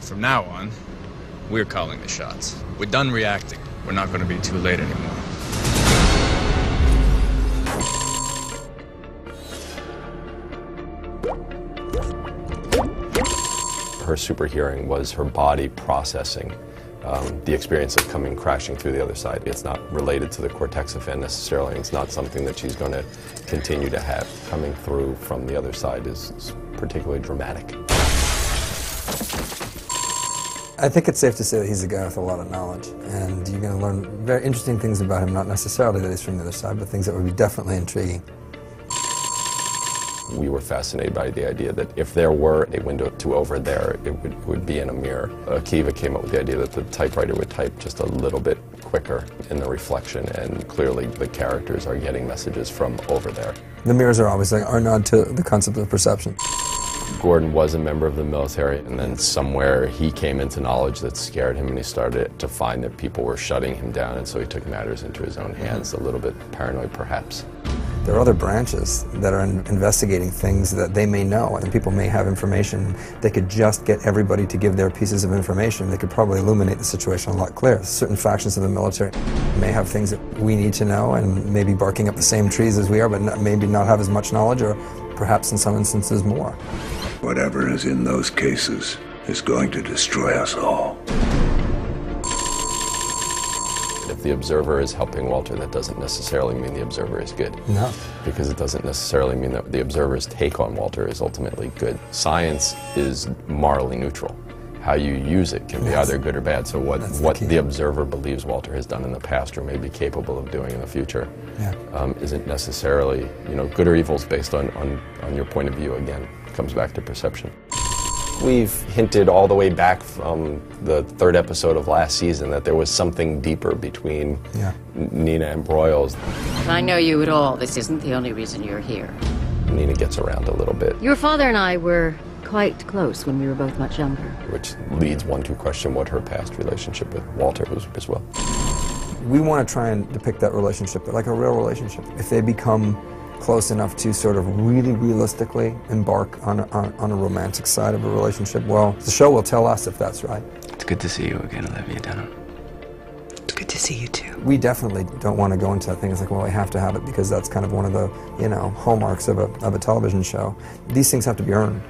From now on, we're calling the shots. We're done reacting. We're not going to be too late anymore. Her super hearing was her body processing the experience of coming crashing through the other side. It's not related to the cortex event necessarily. It's not something that she's going to continue to have. Coming through from the other side is particularly dramatic. I think it's safe to say that he's a guy with a lot of knowledge, and you're going to learn very interesting things about him, not necessarily that he's from the other side, but things that would be definitely intriguing. We were fascinated by the idea that if there were a window to over there, it would be in a mirror. Akiva came up with the idea that the typewriter would type just a little bit quicker in the reflection, and clearly the characters are getting messages from over there. The mirrors are always like our nod to the concept of perception. Gordon was a member of the military, and then somewhere he came into knowledge that scared him, and he started to find that people were shutting him down, and so he took matters into his own hands, a little bit paranoid perhaps. There are other branches that are investigating things that they may know, and people may have information. They could just get everybody to give their pieces of information. They could probably illuminate the situation a lot clearer. Certain factions of the military may have things that we need to know and maybe barking up the same trees as we are, but maybe not have as much knowledge, or perhaps in some instances more. Whatever is in those cases is going to destroy us all. If the observer is helping Walter, that doesn't necessarily mean the observer is good. No. Because it doesn't necessarily mean that the observer's take on Walter is ultimately good. Science is morally neutral. How you use it can be either good or bad. So what the observer believes Walter has done in the past or may be capable of doing in the future isn't necessarily, good or evil is based on your point of view. Again, it comes back to perception. We've hinted all the way back from the third episode of last season that there was something deeper between Nina and Broyles. If I know you at all, this isn't the only reason you're here. Nina gets around a little bit. Your father and I were quite close when we were both much younger. Which leads one to question what her past relationship with Walter was as well. We want to try and depict that relationship like a real relationship. If they become close enough to sort of really realistically embark on a romantic side of a relationship, well, the show will tell us if that's right. It's good to see you again, Olivia Dunham. It's good to see you too. We definitely don't want to go into that thing. It's like, well, we have to have it because that's kind of one of the, hallmarks of a television show. These things have to be earned.